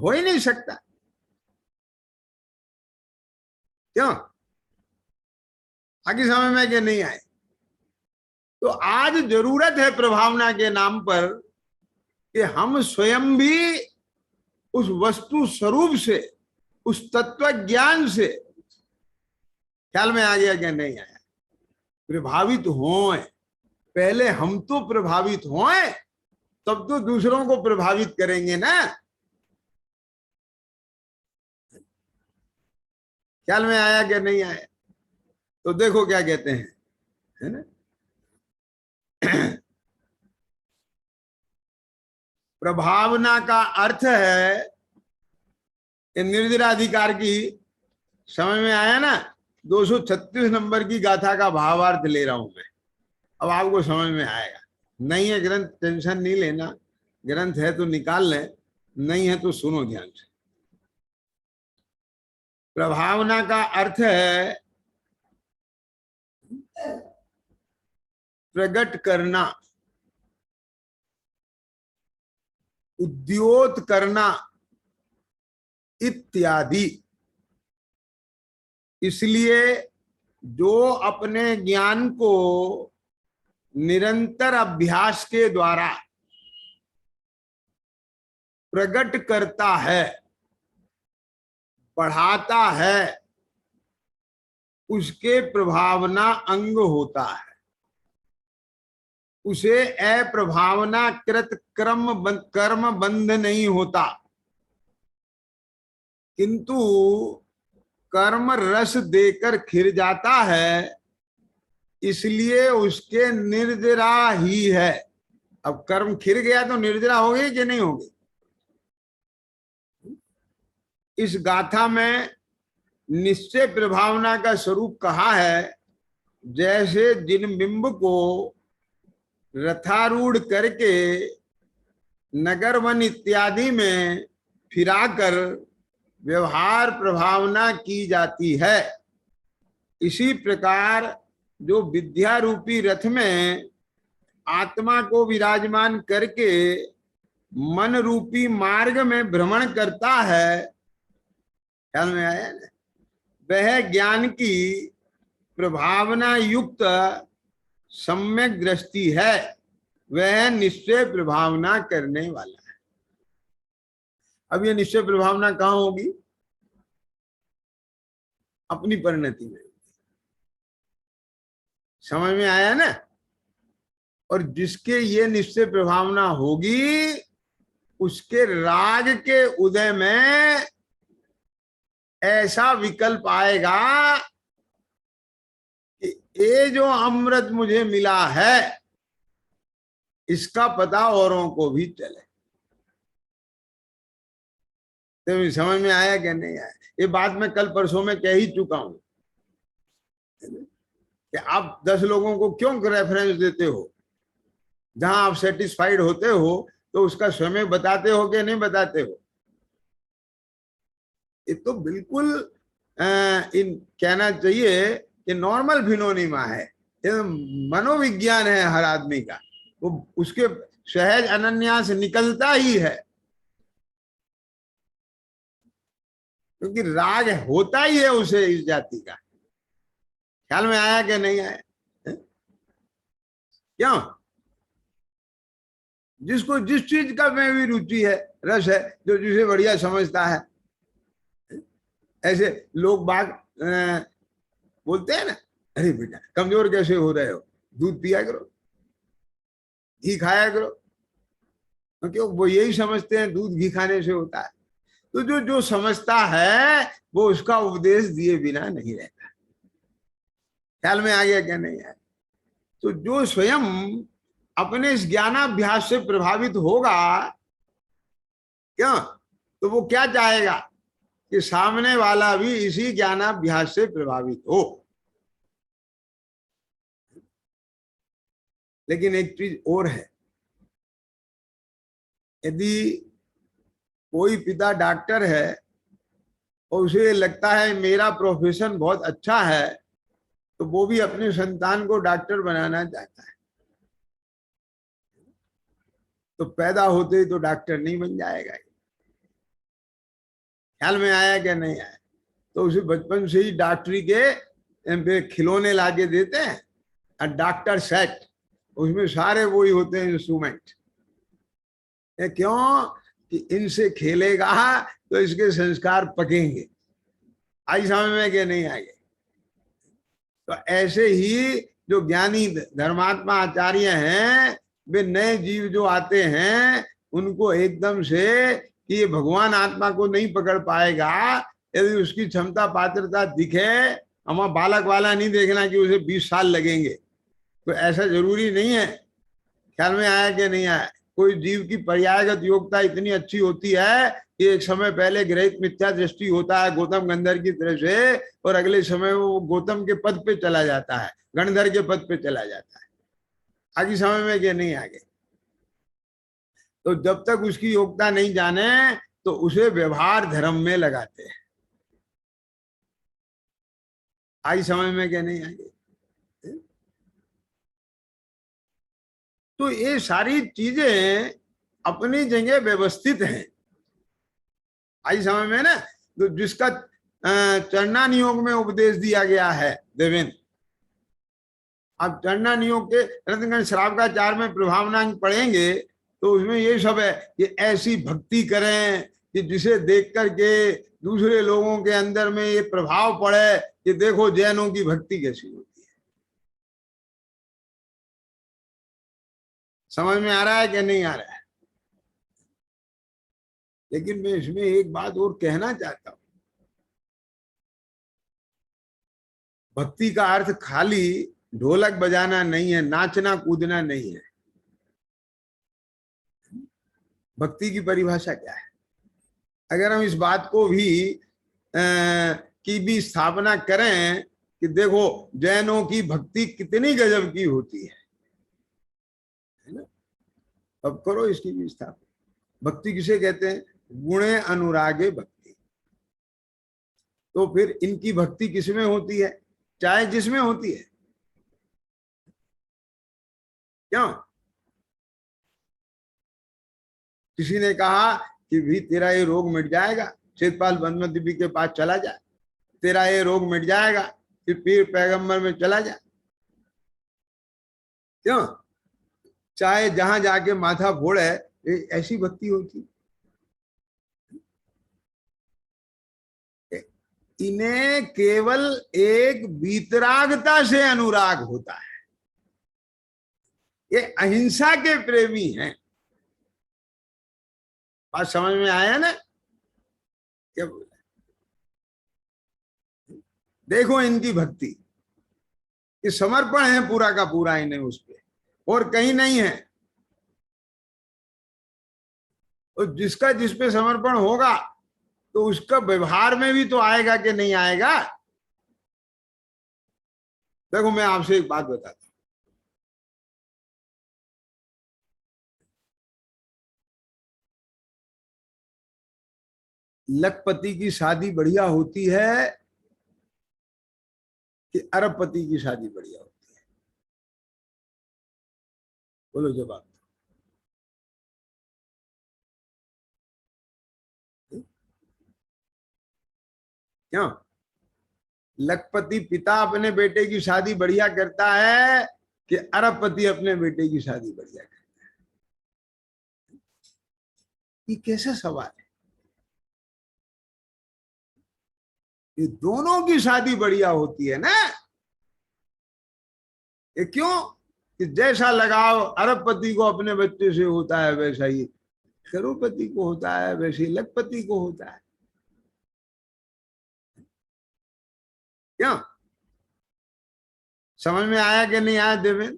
ही नहीं सकता। क्यों? आगे समझ में कि नहीं आए? तो आज जरूरत है प्रभावना के नाम पर कि हम स्वयं भी उस वस्तु स्वरूप से, उस तत्व ज्ञान से, ख्याल में आ गया क्या नहीं आया, प्रभावित हों। पहले हम तो प्रभावित हों, तब तो दूसरों को प्रभावित करेंगे ना। ख्याल में आया क्या नहीं आया? तो देखो क्या कहते हैं, है ना? प्रभावना का अर्थ है निर्जराधिकार की। समझ में आया ना? 236 नंबर की गाथा का भावार्थ ले रहा हूं मैं, अब आपको समझ में आएगा। नहीं है ग्रंथ, टेंशन नहीं लेना, ग्रंथ है तो निकाल लें, नहीं है तो सुनो ध्यान से। प्रभावना का अर्थ है प्रकट करना, उद्योत करना इत्यादि। इसलिए जो अपने ज्ञान को निरंतर अभ्यास के द्वारा प्रकट करता है, बढ़ाता है, उसके प्रभावना अंग होता है। उसे अप्रभावना कृत कर्म बंध नहीं होता, किंतु कर्म रस देकर खिर जाता है, इसलिए उसके निर्जरा ही है। अब कर्म खिर गया तो निर्जरा होगी कि नहीं होगी? इस गाथा में निश्चय प्रभावना का स्वरूप कहा है। जैसे जिन बिंब को रथारूढ़ करके नगर वन इत्यादि में फिराकर व्यवहार प्रभावना की जाती है। इसी प्रकार जो विद्या रूपी रथ में आत्मा को विराजमान करके मन रूपी मार्ग में भ्रमण करता है, ख्याल में आया ना, वह ज्ञान की प्रभावना युक्त सम्यक दृष्टि है, वह निश्चय प्रभावना करने वाला है। अब ये निश्चय प्रभावना कहाँ होगी? अपनी परिणति में। समझ में आया ना? और जिसके ये निश्चय प्रभावना होगी उसके राग के उदय में ऐसा विकल्प आएगा कि ये जो अमृत मुझे मिला है इसका पता औरों को भी चले। तो समझ में आया कि नहीं आया? ये बात मैं कल परसों में कह ही चुका हूं कि आप 10 लोगों को क्यों रेफरेंस देते हो? जहां आप सेटिस्फाइड होते हो तो उसका स्वयं बताते हो कि नहीं बताते हो? ये तो बिल्कुल इन कहना चाहिए कि नॉर्मल फिनोनिमा है, ये मनोविज्ञान है हर आदमी का, वो उसके सहज अनन्यास निकलता ही है, क्योंकि राग होता ही है उसे इस जाति का। ख्याल में आया कि नहीं आया? क्यों? जिसको जिस चीज का में भी रुचि है, रस है, जो जिसे बढ़िया समझता है। ऐसे लोग बाग बोलते हैं ना, अरे बेटा कमजोर कैसे हो रहे हो, दूध पिया करो, घी खाया करो, क्योंकि वो यही समझते हैं दूध घी खाने से होता है। तो जो जो समझता है वो उसका उपदेश दिए बिना नहीं रहता। ख्याल में आ गया क्या नहीं आया? तो जो स्वयं अपने इस ज्ञानाभ्यास से प्रभावित होगा, क्यों, तो वो क्या चाहेगा कि सामने वाला भी इसी ज्ञानाभ्यास से प्रभावित हो। लेकिन एक चीज और है, यदि कोई पिता डॉक्टर है और उसे लगता है मेरा प्रोफेशन बहुत अच्छा है, तो वो भी अपने संतान को डॉक्टर बनाना चाहता है। तो पैदा होते ही तो डॉक्टर नहीं बन जाएगा। ख्याल में आया क्या नहीं आया? तो उसे बचपन से ही डॉक्टरी के खिलौने लाके देते हैं, और डॉक्टर सेट, उसमें सारे वही होते हैं इंस्ट्रूमेंट। क्यों? कि इनसे खेलेगा तो इसके संस्कार पकेंगे। आई समझ में कि नहीं आए? तो ऐसे ही जो ज्ञानी धर्मात्मा आचार्य हैं, वे नए जीव जो आते हैं उनको एकदम से कि ये भगवान आत्मा को नहीं पकड़ पाएगा, यदि उसकी क्षमता पात्रता दिखे, हमारा बालक वाला नहीं देखना कि उसे 20 साल लगेंगे, तो ऐसा जरूरी नहीं है। ख्याल में आया कि नहीं आया? कोई जीव की पर्यायगत योग्यता इतनी अच्छी होती है कि एक समय पहले ग्रहित मिथ्या दृष्टि होता है गौतम गंधर की तरफ से, और अगले समय वो गौतम के पद पे चला जाता है, गणधर के पद पे चला जाता है। आगे समय में कि नहीं आगे? तो जब तक उसकी योग्यता नहीं जाने तो उसे व्यवहार धर्म में लगाते हैं। आई समझ में कि नहीं आगे? तो ये सारी चीजें अपनी जगह व्यवस्थित हैं। आई समझ में ना? तो जिसका चरणान योग में उपदेश दिया गया है देवेंद्र, आप चरणान योग के रत्नगंज श्राव का 4 में प्रभावनांक पढ़ेंगे तो उसमें ये सब है कि ऐसी भक्ति करें कि जिसे देख करके दूसरे लोगों के अंदर में ये प्रभाव पड़े कि देखो जैनों की भक्ति कैसी होती है। समझ में आ रहा है कि नहीं आ रहा है? लेकिन मैं इसमें एक बात और कहना चाहता हूं, भक्ति का अर्थ खाली ढोलक बजाना नहीं है, नाचना कूदना नहीं है। भक्ति की परिभाषा क्या है? अगर हम इस बात को भी की भी स्थापना करें कि देखो जैनों की भक्ति कितनी गजब की होती है, है ना। अब करो इसकी भी स्थापना। भक्ति किसे कहते हैं? गुणे अनुरागे भक्ति। तो फिर इनकी भक्ति किसमें होती है? चाहे जिसमें होती है। क्यों? किसी ने कहा कि भी तेरा ये रोग मिट जाएगा, शिवपाल बंदमत देवी के पास चला जा, तेरा ये रोग मिट जाएगा, फिर पीर पैगंबर में चला जा। क्यों? चाहे जहां जाके माथा फोड़े, ऐसी भक्ति होती। इन्हें केवल एक वीतरागता से अनुराग होता है। ये अहिंसा के प्रेमी हैं। बात समझ में आया ना? क्या बोला? देखो इनकी भक्ति, ये समर्पण है पूरा का पूरा इन्हें उस पे, और कहीं नहीं है। और जिसका जिस पे समर्पण होगा तो उसका व्यवहार में भी तो आएगा कि नहीं आएगा। देखो मैं आपसे एक बात बताता हूं। लखपति की शादी बढ़िया होती है कि अरबपति की शादी बढ़िया होती है? बोलो जवाब। क्यों? लखपति पिता अपने बेटे की शादी बढ़िया करता है कि अरबपति अपने बेटे की शादी बढ़िया करता है? ये कैसा सवाल है? ये दोनों की शादी बढ़िया होती है ना। ये क्यों? कि जैसा लगाव अरबपति को अपने बच्चे से होता है वैसा ही करोड़पति को होता है, वैसे ही लखपति को होता है। क्या समझ में आया कि नहीं आया देवेंद्र?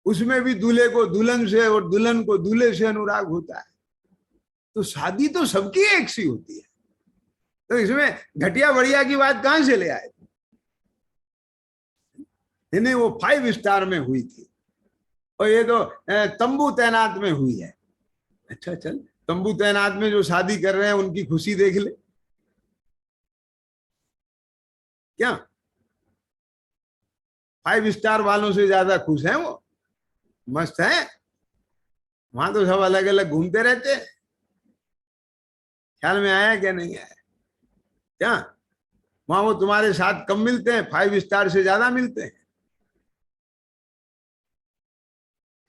उसमें भी दूल्हे को दुल्हन से और दुल्हन को दूल्हे से अनुराग होता है। तो शादी तो सबकी एक सी होती है, तो इसमें घटिया बढ़िया की बात कहां से ले आए? इन्हें वो 5 स्टार में हुई थी और ये तो तंबू तैनात में हुई है। अच्छा चल, तंबू तैनात में जो शादी कर रहे हैं उनकी खुशी देख ले। क्या 5 स्टार वालों से ज्यादा खुश हैं वो? मस्त है। वहां तो सब अलग अलग घूमते रहते हैं। ख्याल में आया क्या नहीं आया? क्या वहां वो तुम्हारे साथ कम मिलते हैं, 5 स्टार से ज्यादा मिलते हैं।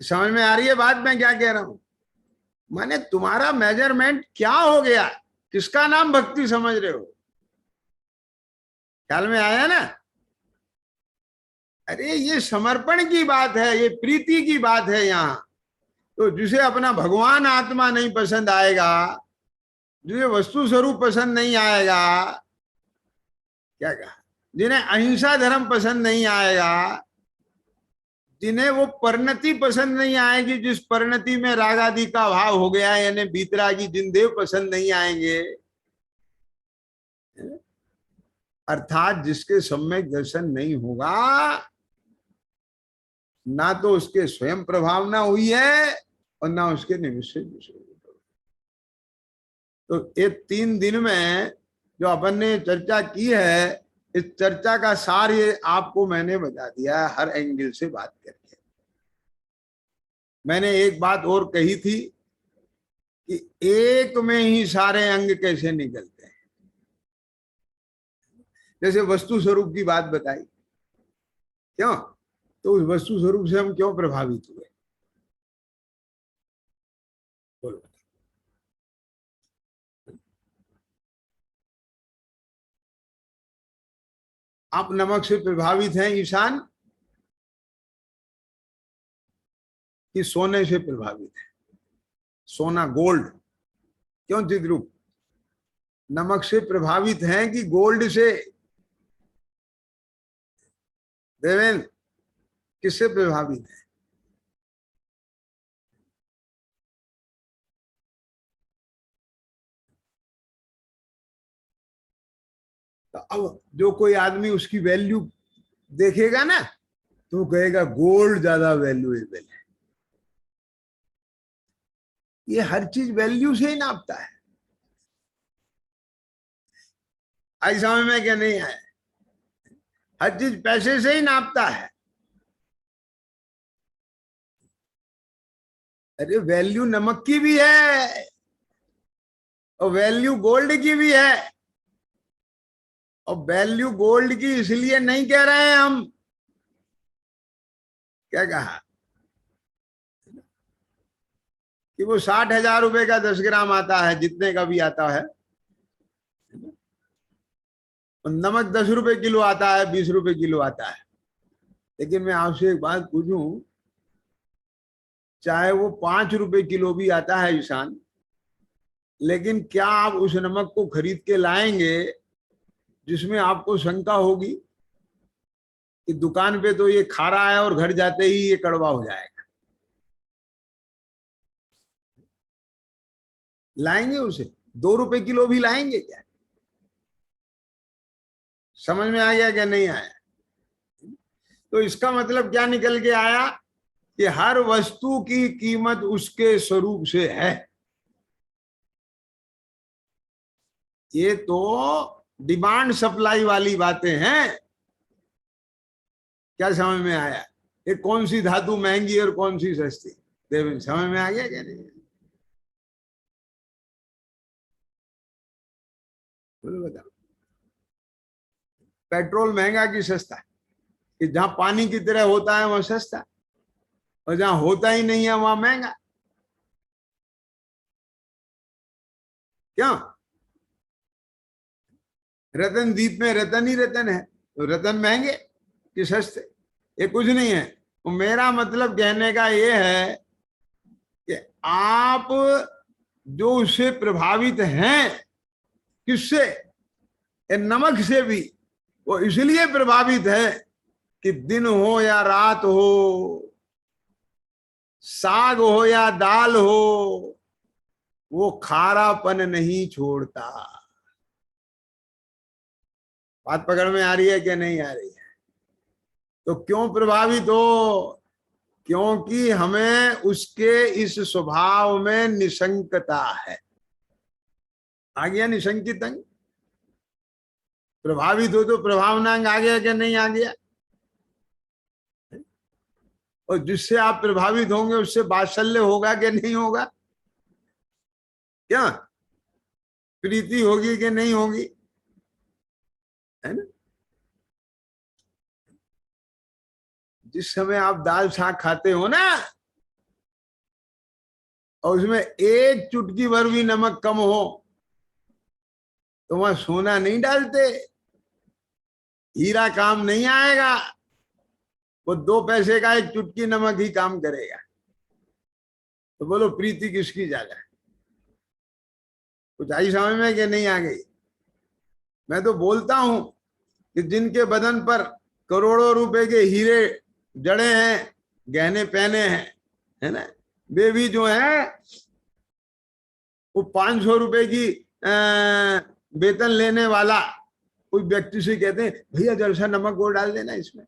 समझ में आ रही है बात मैं क्या कह रहा हूं? माने तुम्हारा मेजरमेंट क्या हो गया? किसका नाम भक्ति समझ रहे हो? ख्याल में आया ना? अरे ये समर्पण की बात है, ये प्रीति की बात है यहाँ। तो जिसे अपना भगवान आत्मा नहीं पसंद आएगा, जिसे वस्तु स्वरूप पसंद नहीं आएगा, क्या कहा, जिन्हें अहिंसा धर्म पसंद नहीं आएगा, जिन्हें वो परिणति पसंद नहीं आएगी जिस परिणति में राग आदि का भाव हो गया है, यानी बीतरागी जिनदेव पसंद नहीं आएंगे, अर्थात जिसके सम्यक दर्शन नहीं होगा, ना तो उसके स्वयं प्रभावना हुई है और ना उसके निमित्त से दूसरे। तो ये 3 दिन में जो अपन ने चर्चा की है, इस चर्चा का सार ये आपको मैंने बता दिया है हर एंगल से बात करके। मैंने एक बात और कही थी कि एक में ही सारे अंग कैसे निकलते हैं। जैसे वस्तु स्वरूप की बात बताई, क्यों? तो उस वस्तु स्वरूप से हम क्यों प्रभावित हुए? बोलो। आप नमक से प्रभावित हैं ईशान, कि सोने से प्रभावित है? सोना गोल्ड? क्यों चिद्रूप? नमक से प्रभावित हैं कि गोल्ड से? देवेंद्र किससे प्रभावित है? तो अब जो कोई आदमी उसकी वैल्यू देखेगा ना, तो कहेगा गोल्ड ज्यादा वैल्यूएबल है। ये हर चीज वैल्यू से ही नापता है। आज समझ में क्या नहीं आया? हर चीज पैसे से ही नापता है। अरे वैल्यू नमक की भी है और वैल्यू गोल्ड की भी है। और वैल्यू गोल्ड की इसलिए नहीं कह रहे हैं हम। क्या कहा कि वो 60,000 रुपए का 10 ग्राम आता है, जितने का भी आता है। और नमक 10 रुपए किलो आता है, 20 रुपए किलो आता है। लेकिन मैं आपसे एक बात पूछूं, चाहे वो 5 रुपए किलो भी आता है ईशान, लेकिन क्या आप उस नमक को खरीद के लाएंगे जिसमें आपको शंका होगी कि दुकान पे तो ये खारा है और घर जाते ही ये कड़वा हो जाएगा? लाएंगे उसे? 2 रुपए किलो भी लाएंगे क्या? समझ में आ गया क्या नहीं आया? तो इसका मतलब क्या निकल के आया कि हर वस्तु की कीमत उसके स्वरूप से है। ये तो डिमांड सप्लाई वाली बातें हैं। क्या समझ में आया? ये कौन सी धातु महंगी और कौन सी सस्ती? देवेंद्र समझ में आ गया क्या नहीं? बोलो बताओ। पेट्रोल महंगा कि सस्ता? कि जहां पानी की तरह होता है वहां सस्ता, और जहां होता ही नहीं है वहां महंगा। क्यों? रतन दीप में रतन ही रतन है, तो रतन महंगे कि सस्ते? ये कुछ नहीं है। तो मेरा मतलब कहने का ये है कि आप जो उससे प्रभावित हैं, किससे? नमक से भी। वो इसलिए प्रभावित है कि दिन हो या रात हो, साग हो या दाल हो, वो खारापन नहीं छोड़ता। बात पकड़ में आ रही है कि नहीं आ रही है? तो क्यों प्रभावित हो? क्योंकि हमें उसके इस स्वभाव में निशंकता है। आ गया निशंकित अंग? प्रभावित हो तो प्रभावनांग आ गया कि नहीं आ गया? और जिससे आप प्रभावित होंगे उससे वात्सल्य होगा कि नहीं होगा? क्या प्रीति होगी कि नहीं होगी? है ना? जिस समय आप दाल साग खाते हो ना, और उसमें एक चुटकी भर भी नमक कम हो, तो वहां सोना नहीं डालते, हीरा काम नहीं आएगा। वो 2 पैसे का एक चुटकी नमक ही काम करेगा। तो बोलो प्रीति किसकी ज्यादा है? कुछ आई समझ में कि नहीं आ गई? मैं तो बोलता हूं कि जिनके बदन पर करोड़ों रुपए के हीरे जड़े हैं, गहने पहने हैं, है ना, वे भी जो है वो 500 रुपए की वेतन लेने वाला कोई व्यक्ति से कहते हैं भैया जरा सा नमक और डाल देना इसमें।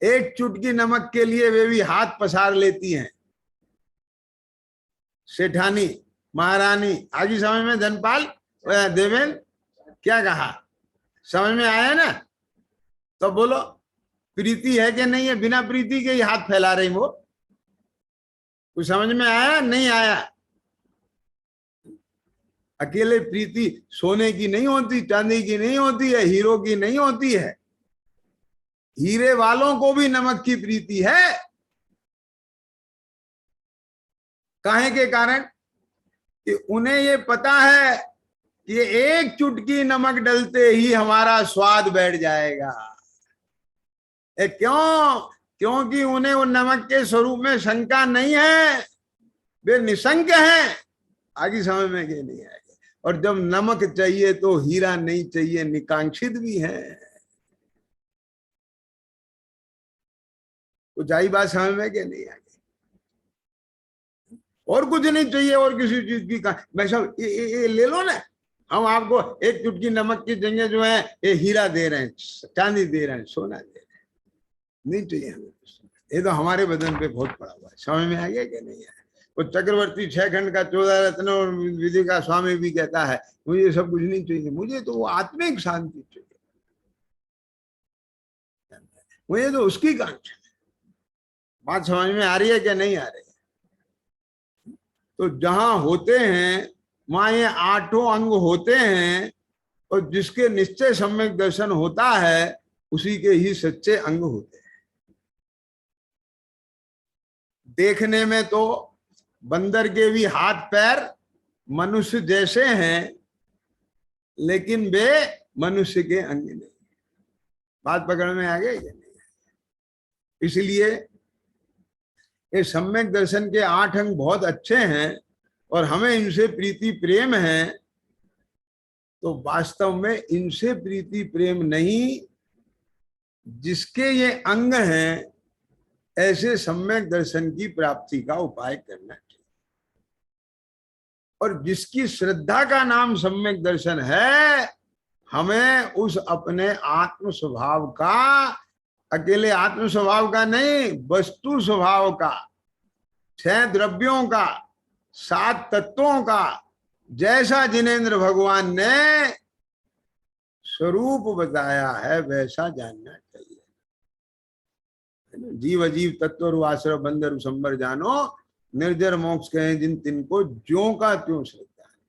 एक चुटकी नमक के लिए वे भी हाथ पसार लेती हैं। सेठानी, महारानी। आगे समझ में धनपाल देवेंद्र? क्या कहा? समझ में आया ना? तो बोलो प्रीति है कि नहीं है? बिना प्रीति के ही हाथ फैला रही वो। कुछ समझ में आया नहीं आया? अकेले प्रीति सोने की नहीं होती, चांदी की नहीं होती है, हीरो की नहीं होती है। हीरे वालों को भी नमक की प्रीति है। काहे के कारण? कि उन्हें ये पता है कि एक चुटकी नमक डलते ही हमारा स्वाद बैठ जाएगा। क्यों? क्योंकि उन्हें वो नमक के स्वरूप में शंका नहीं है, वे निशंक हैं। आगे समझ में कि नहीं आएगा? और जब नमक चाहिए तो हीरा नहीं चाहिए, निकांक्षित भी है। कुछ आई बात समझ में कि नहीं आ गई? और कुछ नहीं चाहिए, और किसी चीज की भाई साहब ये ले लो ना, हम आपको एक चुटकी नमक की जगह जो है ये हीरा दे रहे हैं, चांदी दे रहे हैं, सोना दे रहे हैं। नहीं चाहिए हमें। ये तो हमारे बदन पे बहुत पड़ा हुआ है, समझ में आ गया कि नहीं है? वो चक्रवर्ती 6 खंड का 14 रत्न और विधि का स्वामी भी कहता है मुझे सब कुछ नहीं चाहिए, मुझे तो वो आत्मिक शांति चाहिए, मुझे तो उसकी कांक्षा। बात समझ में आ रही है क्या नहीं आ रही है? तो जहां होते हैं वहां ये 8 अंग होते हैं, और जिसके निश्चय सम्यक दर्शन होता है उसी के ही सच्चे अंग होते हैं। देखने में तो बंदर के भी हाथ पैर मनुष्य जैसे हैं, लेकिन वे मनुष्य के अंग नहीं। बात पकड़ में आ गई? इसलिए ये सम्यक दर्शन के 8 अंग बहुत अच्छे हैं और हमें इनसे प्रीति प्रेम है, तो वास्तव में इनसे प्रीति प्रेम नहीं, जिसके ये अंग हैं ऐसे सम्यक दर्शन की प्राप्ति का उपाय करना चाहिए। और जिसकी श्रद्धा का नाम सम्यक दर्शन है, हमें उस अपने आत्म स्वभाव का, अकेले आत्म स्वभाव का नहीं, वस्तु स्वभाव का, 6 द्रव्यों का, 7 तत्वों का, जैसा जिनेन्द्र भगवान ने स्वरूप बताया है वैसा जानना चाहिए। जीव अजीव तत्व आश्रय बंदर संबर जानो, निर्जर मोक्ष कहें जिन तिनको ज्यों का त्यों श्रद्धा है।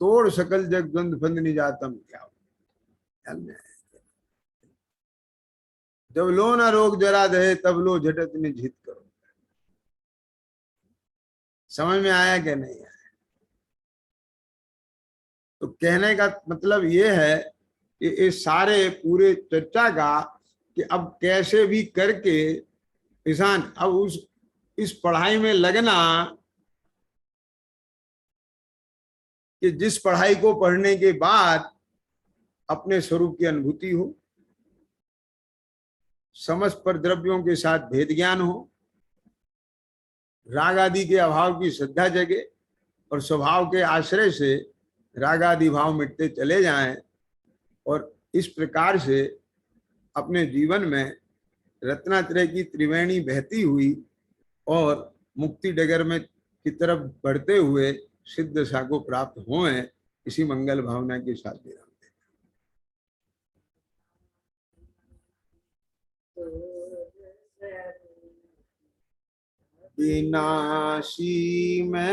तोड़ सकल जग द्वंद फंद निजातम क्या, जब लो न रोग जरा दहे तब लो झटत में झित करो। समझ में आया कि नहीं आया? तो कहने का मतलब ये है कि इस सारे पूरे चर्चा का कि अब कैसे भी करके इंसान अब इस पढ़ाई में लगना कि जिस पढ़ाई को पढ़ने के बाद अपने स्वरूप की अनुभूति हो, समस्त पर द्रव्यों के साथ भेद ज्ञान हो, राग आदि के अभाव की श्रद्धा जगे और स्वभाव के आश्रय से राग आदि भाव मिटते चले जाएं, और इस प्रकार से अपने जीवन में रत्नात्रय की त्रिवेणी बहती हुई और मुक्ति डगर में की तरफ बढ़ते हुए सिद्ध दशा को प्राप्त हों, इसी मंगल भावना के साथ विराम दें। विनाशी में